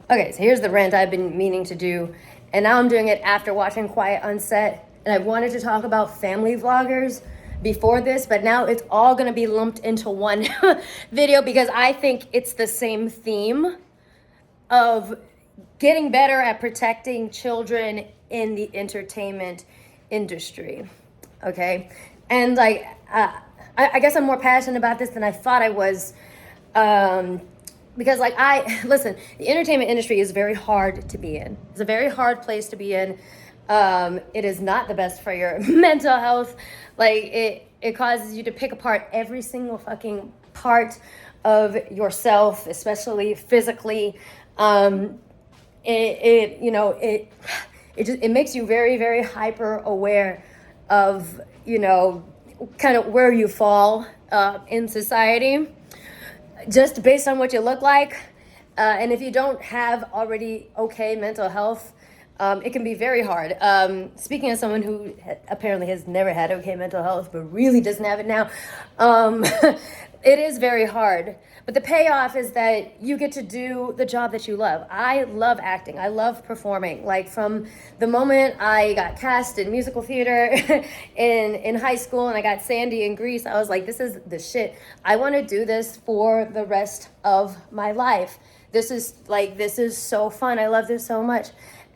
Okay, so here's the rant I've been meaning to do, and now I'm doing it after watching Quiet on Set. And I wanted to talk about family vloggers before this, but now it's all gonna be lumped into one video because I think it's the same theme of getting better at protecting children in the entertainment industry. Okay, and like I guess I'm more passionate about this than I thought I was. Because like listen, the entertainment industry is very hard to be in. It's a very hard place to be in. It is not the best for your mental health. Like it causes you to pick apart every single fucking part of yourself, especially physically. It makes you very, very hyper aware of, kind of where you fall in society, just based on what you look like. And if you don't have already okay mental health, it can be very hard. Speaking as someone who apparently has never had okay mental health, but really doesn't have it now, it is very hard. But the payoff is that you get to do the job that you love. I love acting. I love performing. Like from the moment I got cast in musical theater in high school and I got Sandy in Grease, I was like, this is the shit. I want to do this for the rest of my life. This is so fun. I love this so much.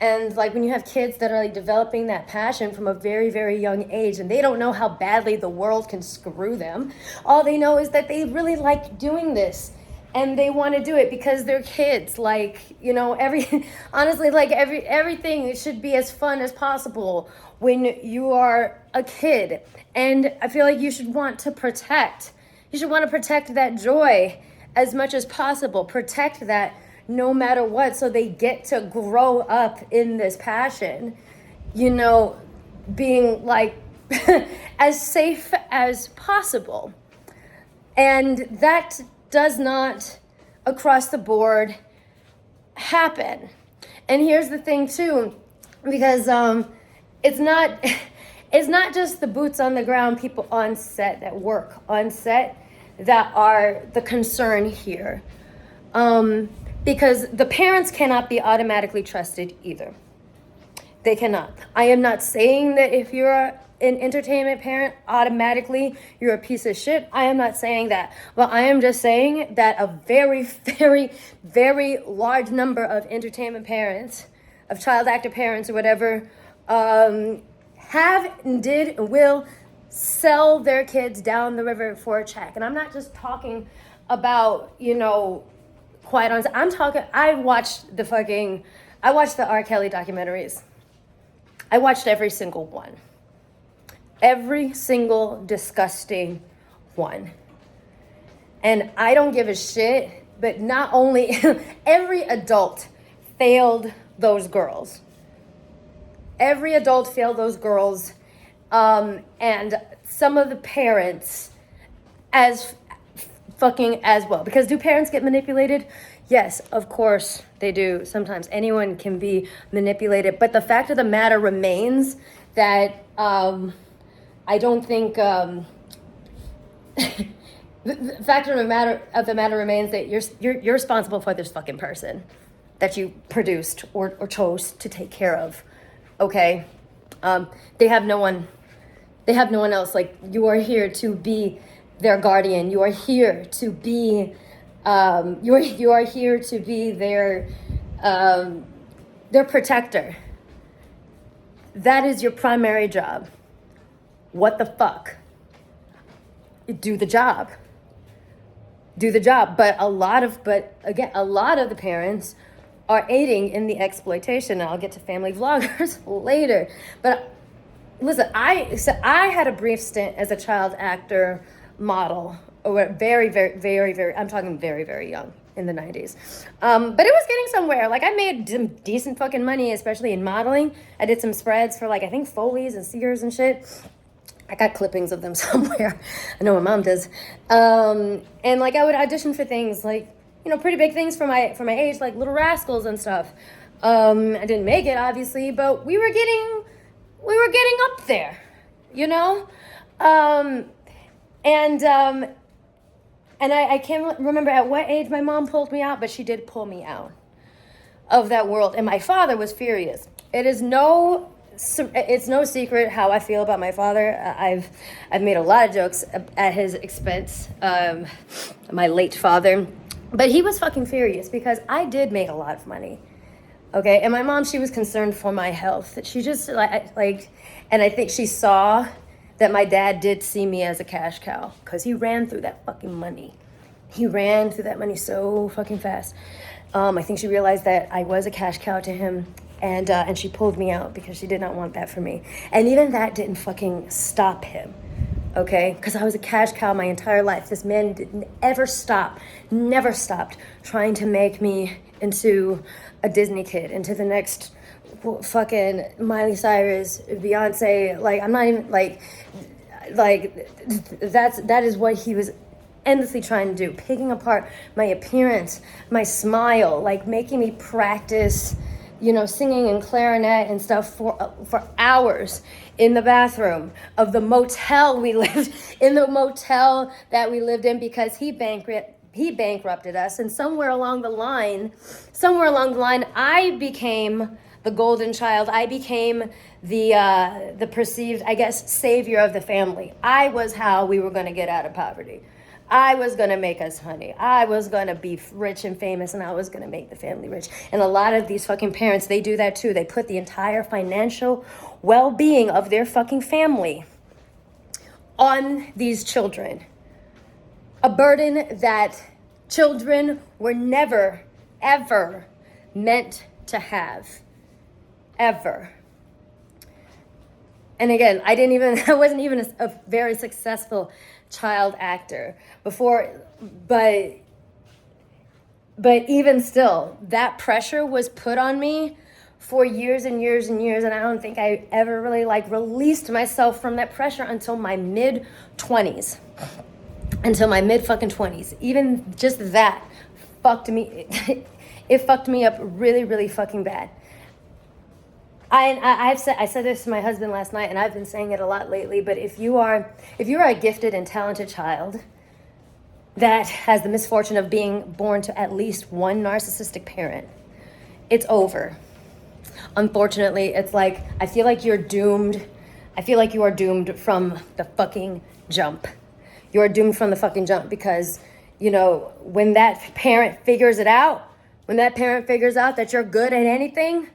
And like when you have kids that are like developing that passion from a very, very young age and they don't know how badly the world can screw them, all they know is that they really like doing this and they want to do it because they're kids. Like, everything should be as fun as possible when you are a kid. And I feel like you should want to protect that joy as much as possible. Protect that no matter what, so they get to grow up in this passion, being like as safe as possible. And that does not across the board happen. And here's the thing too, because it's not just the boots on the ground people on set that work on set that are the concern here. Because the parents cannot be automatically trusted either. They cannot. I am not saying that if you're an entertainment parent, automatically you're a piece of shit. I am not saying that. But I am just saying that a very, very, very large number of entertainment parents, of child actor parents or whatever, have and did and will sell their kids down the river for a check. And I'm not just talking about, Quiet on Set. I watched the R. Kelly documentaries. I watched every single one. Every single disgusting one. And I don't give a shit, but not only, every adult failed those girls. Every adult failed those girls. And some of the parents as well. Because do parents get manipulated? Yes, of course they do. Sometimes anyone can be manipulated. But the fact of the matter remains that I don't think the fact of the matter remains that you're responsible for this fucking person that you produced or chose to take care of. Okay? They have no one else. Like, you are here to be their guardian. You are here to be you are here to be their protector. That is your primary job. What the fuck? Do the job. But a lot of the parents are aiding in the exploitation. And I'll get to family vloggers later. But listen, I had a brief stint as a child actor model, or very, very, very, very, I'm talking very, very young, in the 90s. But it was getting somewhere. Like, I made some decent fucking money, especially in modeling. I did some spreads for, like, I think Foley's and Sears and shit. I got clippings of them somewhere. I know my mom does. And, like, I would audition for things, like, pretty big things for my age, like Little Rascals and stuff. I didn't make it, obviously, but we were getting up there, And I can't remember at what age my mom pulled me out, but she did pull me out. of that world. And my father was furious. It's no secret how I feel about my father. I've made a lot of jokes at his expense, my late father. But he was fucking furious because I did make a lot of money. Okay, and my mom, she was concerned for my health. She just like, and I think she saw that my dad did see me as a cash cow because he ran through that fucking money. He ran through that money so fucking fast. I think she realized that I was a cash cow to him, and she pulled me out because she did not want that for me. And even that didn't fucking stop him. Okay, because I was a cash cow my entire life. This man didn't ever stop, never stopped trying to make me into a Disney kid, into the next fucking Miley Cyrus, Beyonce. Like, I'm not even like that is what he was endlessly trying to do, picking apart my appearance, my smile, like making me practice, singing and clarinet and stuff for hours in the bathroom of the motel we lived in, the motel that we lived in, because he bankrupted us. And somewhere along the line, I became the golden child. I became the perceived, I guess, savior of the family. I was how we were going to get out of poverty. I was going to make us honey. I was going to be rich and famous, and I was going to make the family rich. And a lot of these fucking parents, they do that too. They put the entire financial well-being of their fucking family on these children. A burden that children were never, ever meant to have. Ever. And again, I wasn't even a very successful child actor before, but even still, that pressure was put on me for years and years and years, and I don't think I ever really released myself from that pressure until my mid-20s. Until my mid-fucking-20s. Even just that fucked me, it fucked me up really, really fucking bad. I said this to my husband last night, and I've been saying it a lot lately, but if you are a gifted and talented child that has the misfortune of being born to at least one narcissistic parent, it's over. Unfortunately, it's like, I feel like you are doomed from the fucking jump. You're doomed from the fucking jump because, when that parent figures out that you're good at anything,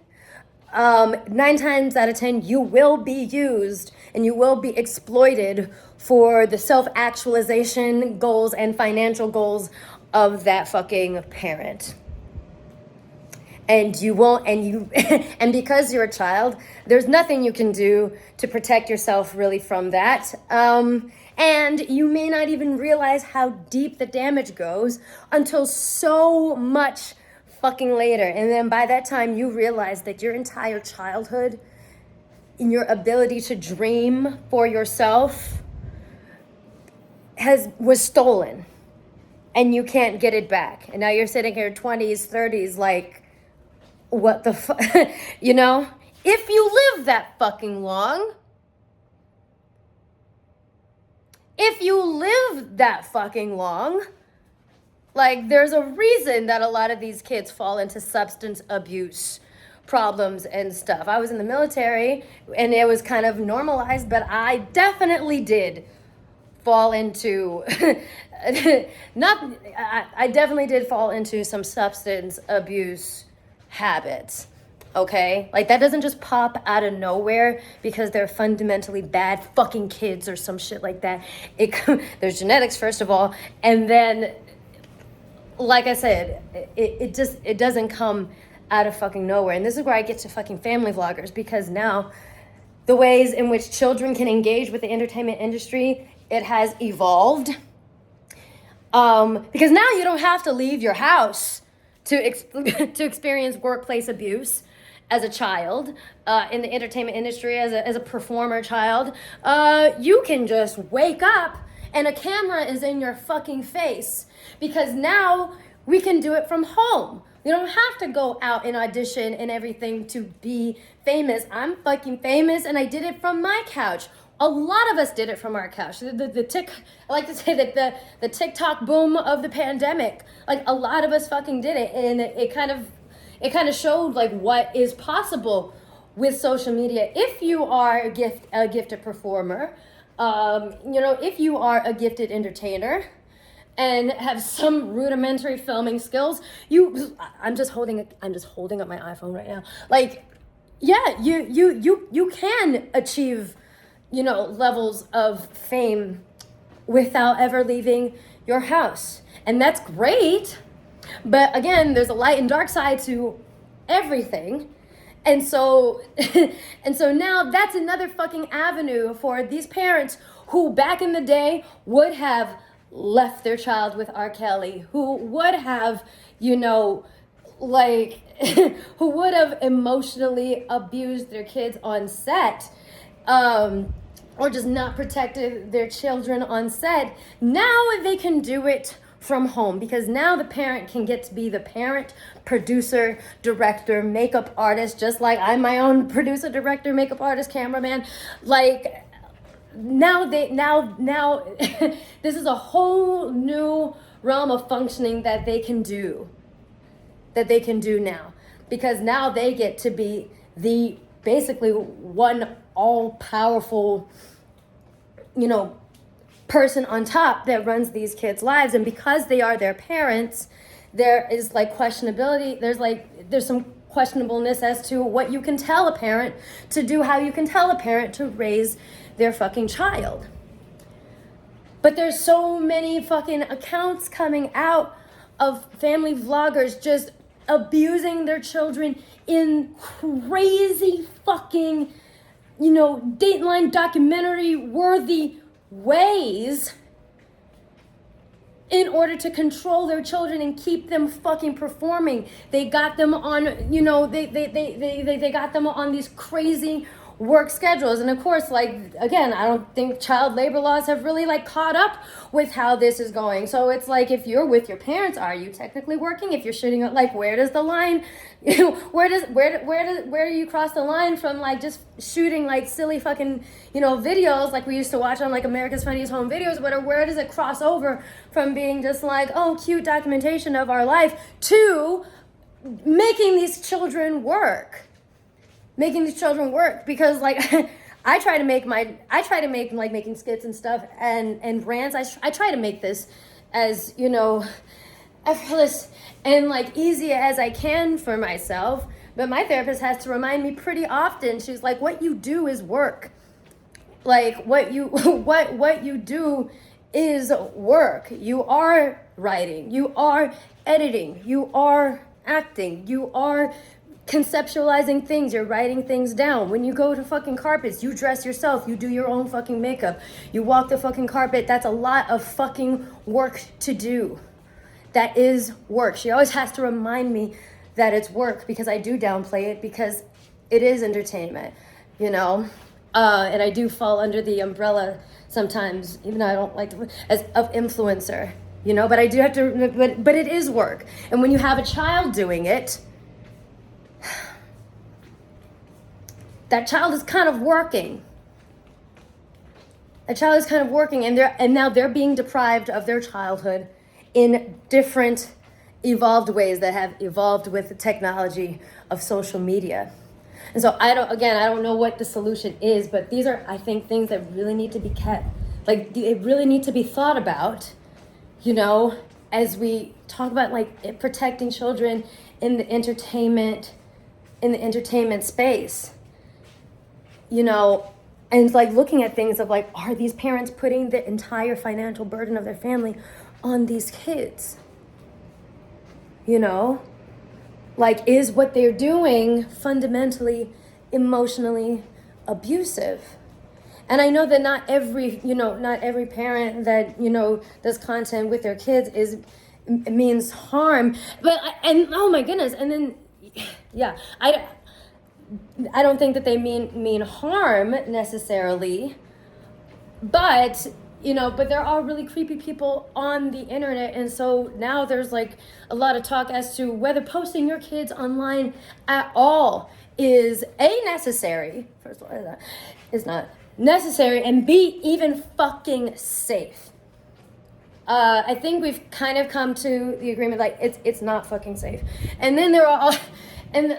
9 times out of 10, you will be used and you will be exploited for the self-actualization goals and financial goals of that fucking parent. And you won't, and because you're a child, there's nothing you can do to protect yourself really from that. And you may not even realize how deep the damage goes until so much fucking later. And then by that time, you realize that your entire childhood and your ability to dream for yourself was stolen, and you can't get it back. And now you're sitting here 20s, 30s, like, what the fuck? If you live that fucking long, there's a reason that a lot of these kids fall into substance abuse problems and stuff. I was in the military and it was kind of normalized, but I definitely did fall into I definitely did fall into some substance abuse habits. Okay? That doesn't just pop out of nowhere because they're fundamentally bad fucking kids or some shit like that. There's genetics, first of all, and then, like I said, it doesn't come out of fucking nowhere. And this is where I get to fucking family vloggers, because now the ways in which children can engage with the entertainment industry, it has evolved. Because now you don't have to leave your house to experience workplace abuse as a child in the entertainment industry, as a performer child. You can just wake up and a camera is in your fucking face, because now we can do it from home. You don't have to go out and audition and everything to be famous. I'm fucking famous and I did it from my couch. A lot of us did it from our couch. I like to say that the TikTok boom of the pandemic, a lot of us fucking did it, and it it kind of showed like what is possible with social media if you are a gifted performer, if you are a gifted entertainer and have some rudimentary filming skills. I'm just holding up my iPhone right now. Like, yeah, you can achieve, levels of fame without ever leaving your house. And that's great. But again, there's a light and dark side to everything. And so now that's another fucking avenue for these parents who back in the day would have left their child with R. Kelly, who would have, who would have emotionally abused their kids on set, or just not protected their children on set. Now they can do it from home, because now the parent can get to be the parent, producer, director, makeup artist, just like I'm my own producer, director, makeup artist, cameraman. Like, now this is a whole new realm of functioning that they can do now, because now they get to be the basically one all-powerful, person on top that runs these kids' lives. And because they are their parents, there is like questionability. There's some questionableness as to what you can tell a parent to do, how you can tell a parent to raise their fucking child. But there's so many fucking accounts coming out of family vloggers just abusing their children in crazy fucking, Dateline documentary worthy ways in order to control their children and keep them fucking performing. They got them on, they got them on these crazy work schedules. And of course, like, again, I don't think child labor laws have really like caught up with how this is going. So it's like, if you're with your parents, are you technically working? If you're shooting, like, where does the line, where do you cross the line from like just shooting like silly fucking, videos like we used to watch on like America's Funniest Home Videos, where does it cross over from being just like, oh, cute documentation of our life, to making these children work? Because like I try to make like making skits and stuff and rants. I try to make this as, effortless and like easy as I can for myself. But my therapist has to remind me pretty often. She's like, what you do is work. Like what you do is work. You are writing, you are editing, you are acting, you are conceptualizing things, you're writing things down. When you go to fucking carpets, you dress yourself, you do your own fucking makeup, you walk the fucking carpet. That's a lot of fucking work to do. That is work. She always has to remind me that it's work, because I do downplay it, because it is entertainment, and I do fall under the umbrella sometimes, even though I don't like to, as of influencer, but I do have to, but it is work. And when you have a child doing it, that child is kind of working. And now they're being deprived of their childhood in different evolved ways that have evolved with the technology of social media. And so I don't know what the solution is, but these are, I think, things that really need to be kept. Like, they really need to be thought about, as we talk about like protecting children in the entertainment space. And like looking at things of like, are these parents putting the entire financial burden of their family on these kids? Like, is what they're doing fundamentally emotionally abusive? And I know that not every parent that, does content with their kids means harm, but oh my goodness. And then, yeah, I don't think that they mean harm necessarily, but but there are really creepy people on the internet. And so now there's like a lot of talk as to whether posting your kids online at all is A, necessary. First of all, it's not necessary, and B, even fucking safe. I think we've kind of come to the agreement like it's not fucking safe. And then there are and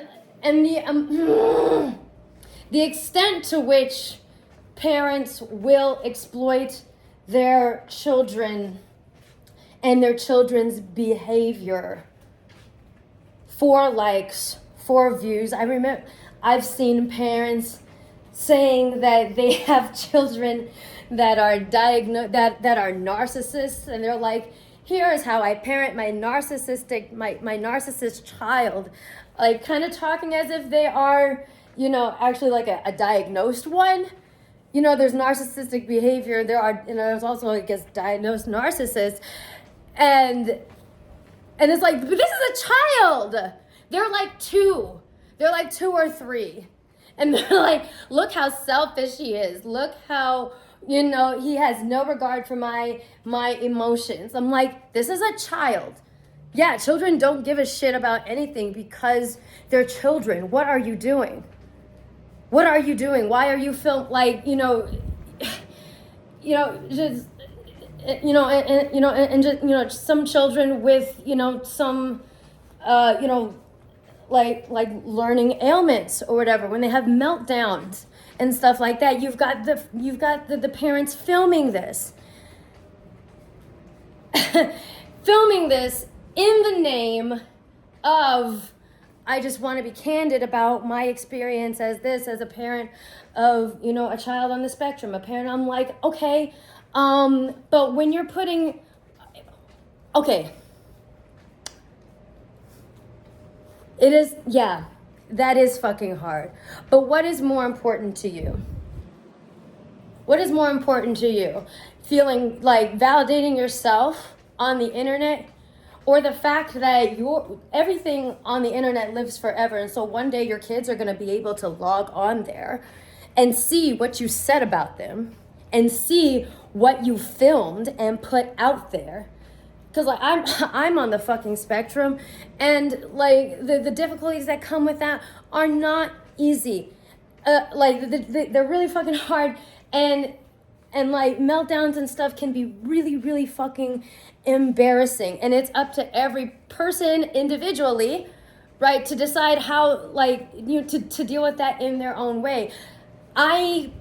the extent to which parents will exploit their children and their children's behavior for likes, for views. I remember I've seen parents saying that they have children that are that are narcissists, and they're like, here is how I parent my narcissist child, like kind of talking as if they are, actually like a diagnosed one. There's narcissistic behavior. There's also, I guess, diagnosed narcissists, and it's like, but this is a child. They're like 2. They're like 2 or 3. And they're like, look how selfish he is. Look how, he has no regard for my emotions. I'm like, this is a child. Yeah, children don't give a shit about anything because they're children. What are you doing? What are you doing? Why are you just, some children with, some, like learning ailments or whatever, when they have meltdowns and stuff like that, you've got the parents filming this filming this in the name of, I just want to be candid about my experience as a parent of, a child on the spectrum, a parent. I'm like, okay, but when you're putting, okay, it is, yeah, that is fucking hard. But what is more important to you? What is more important to you? Feeling like validating yourself on the internet, or the fact that everything on the internet lives forever, and so one day your kids are going to be able to log on there and see what you said about them and see what you filmed and put out there? Because like I'm on the fucking spectrum, and like the difficulties that come with that are not easy. They're really fucking hard, and like meltdowns and stuff can be really, really fucking embarrassing. And it's up to every person individually, right, to decide how, to deal with that in their own way. I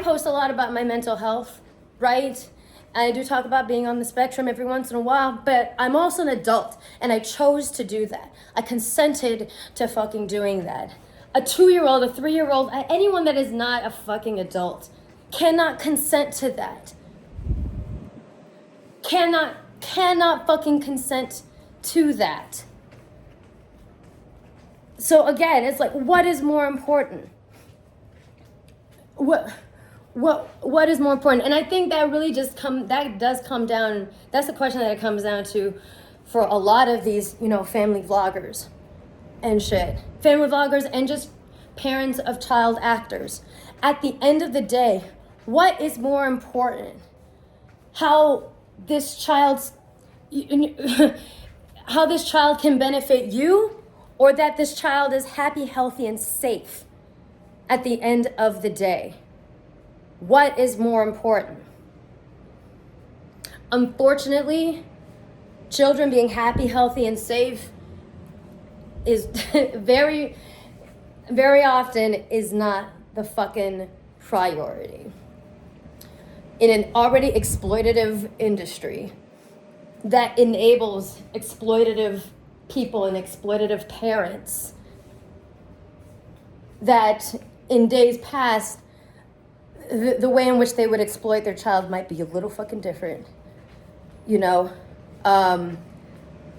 post a lot about my mental health, right? I do talk about being on the spectrum every once in a while, but I'm also an adult, and I chose to do that. I consented to fucking doing that. A 2-year-old, a 3-year-old, anyone that is not a fucking adult cannot consent to that. Cannot fucking consent to that. So again, it's like, what is more important? What is more important? And I think that really does come down, that's the question that it comes down to for a lot of these, family vloggers and shit. Family vloggers and just parents of child actors. At the end of the day, what is more important? How this child can benefit you, or that this child is happy, healthy, and safe at the end of the day? What is more important? Unfortunately, children being happy, healthy, and safe is very, very often is not the fucking priority. In an already exploitative industry that enables exploitative people and exploitative parents, that in days past, the way in which they would exploit their child might be a little fucking different, but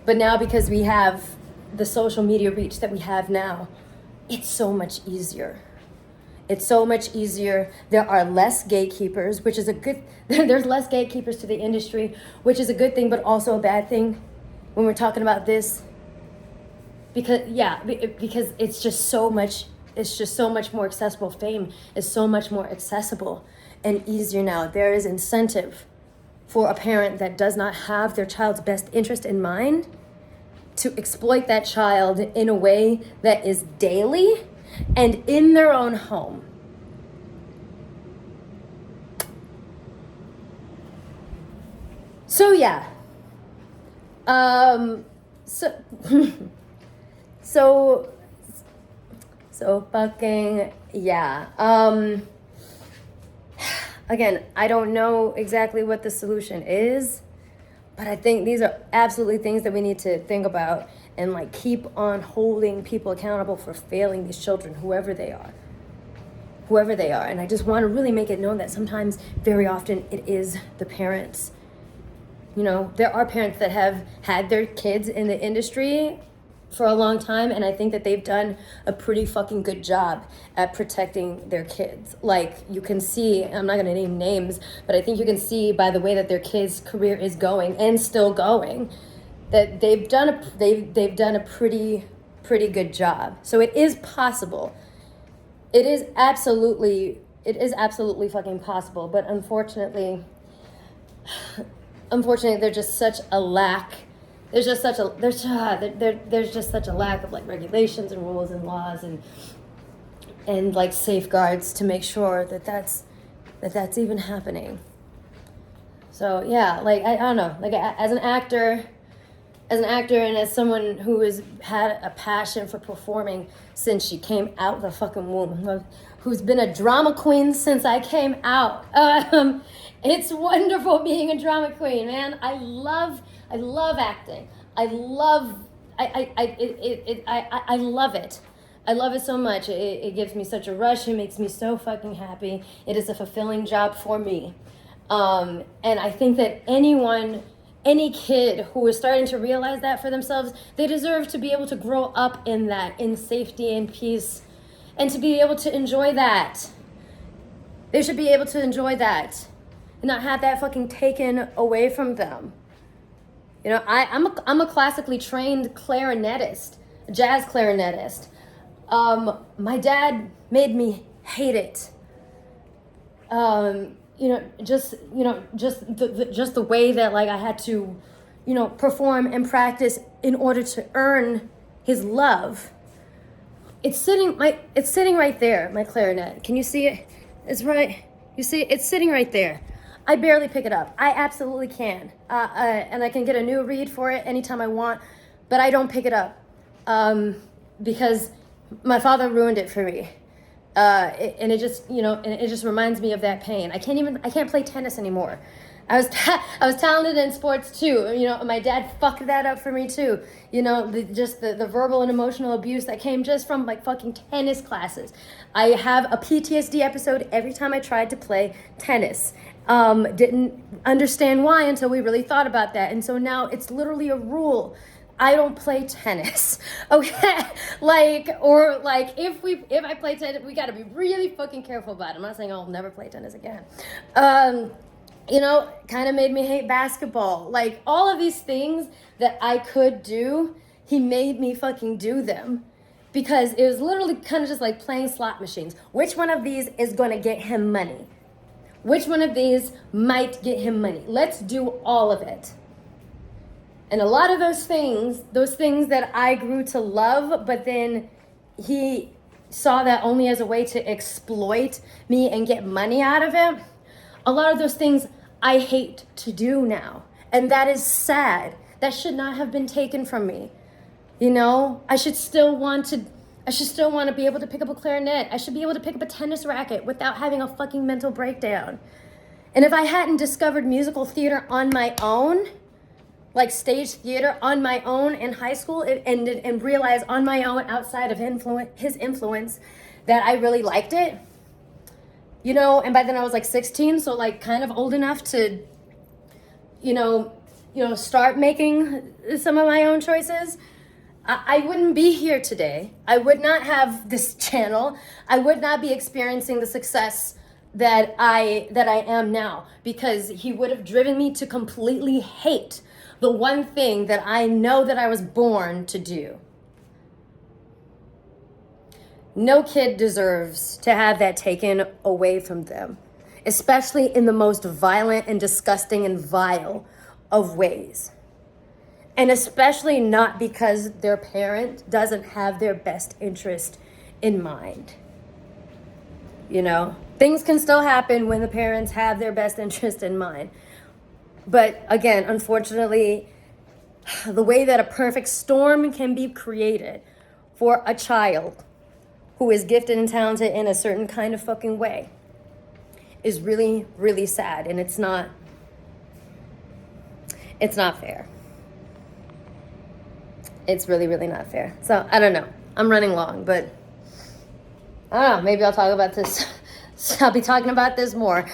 now, because we have the social media reach that we have now, it's so much easier. It's so much easier. There are less gatekeepers, which is a good, there's less gatekeepers to the industry, which is a good thing, but also a bad thing when we're talking about this. Because it's just so much more accessible. Fame is so much more accessible and easier now. There is incentive for a parent that does not have their child's best interest in mind to exploit that child in a way that is daily and in their own home. So yeah. So fucking, yeah. Again, I don't know exactly what the solution is, but I think these are absolutely things that we need to think about and like keep on holding people accountable for failing these children, whoever they are. And I just want to really make it known that sometimes, very often, it is the parents. You know, there are parents that have had their kids in the industry for a long time, and I think that they've done a pretty fucking good job at protecting their kids. Like, you can see, I'm not going to name names, but I think you can see by the way that their kids' career is going and still going, that they've done a pretty good job. So it is possible. It is absolutely fucking possible, but unfortunately there's just such a lack. There's just such a lack of like regulations and rules and laws and like safeguards to make sure that that's even happening. So yeah, like I don't know, like as an actor and as someone who has had a passion for performing since she came out the fucking womb, who's been a drama queen since I came out. It's wonderful being a drama queen, man. I love acting. I love it. I love it so much. It gives me such a rush. It makes me so fucking happy. It is a fulfilling job for me. And I think that any kid who is starting to realize that for themselves, they deserve to be able to grow up in that, in safety and peace, and to be able to enjoy that. They should be able to enjoy that and not have that fucking taken away from them. You know, I'm a classically trained clarinetist, jazz clarinetist. My dad made me hate it. Just the way that like I had to, perform and practice in order to earn his love. It's sitting right there, my clarinet. Can you see it? It's right. You see, it's sitting right there. I barely pick it up. I absolutely can. And I can get a new reed for it anytime I want, but I don't pick it up because my father ruined it for me. And it just reminds me of that pain. I can't play tennis anymore. I was talented in sports too. My dad fucked that up for me too. The verbal and emotional abuse that came just from like fucking tennis classes. I have a PTSD episode every time I tried to play tennis. Didn't understand why until we really thought about that. And so now it's literally a rule. I don't play tennis, okay? If I play tennis, we gotta be really fucking careful about it. I'm not saying I'll never play tennis again. Kind of made me hate basketball. Like, all of these things that I could do, he made me fucking do them. Because it was literally kind of just like playing slot machines. Which one of these is gonna get him money? Which one of these might get him money? Let's do all of it. And a lot of those things that I grew to love, but then he saw that only as a way to exploit me and get money out of it. A lot of those things I hate to do now. And that is sad. That should not have been taken from me. I should still want to be able to pick up a clarinet. I should be able to pick up a tennis racket without having a fucking mental breakdown. And if I hadn't discovered musical theater on my own, like stage theater on my own in high school, and realized on my own outside of his influence that I really liked it, and by then I was like 16, so like kind of old enough to, start making some of my own choices, I wouldn't be here today. I would not have this channel. I would not be experiencing the success that I am now, because he would have driven me to completely hate the one thing that I know that I was born to do. No kid deserves to have that taken away from them, especially in the most violent and disgusting and vile of ways. And especially not because their parent doesn't have their best interest in mind. Things can still happen when the parents have their best interest in mind. But again, unfortunately, the way that a perfect storm can be created, for a child who is gifted and talented in a certain kind of fucking way is really, really sad. And it's not fair. It's really, really not fair. So I don't know. I'm running long, but I don't know. Maybe I'll talk about this. I'll be talking about this more.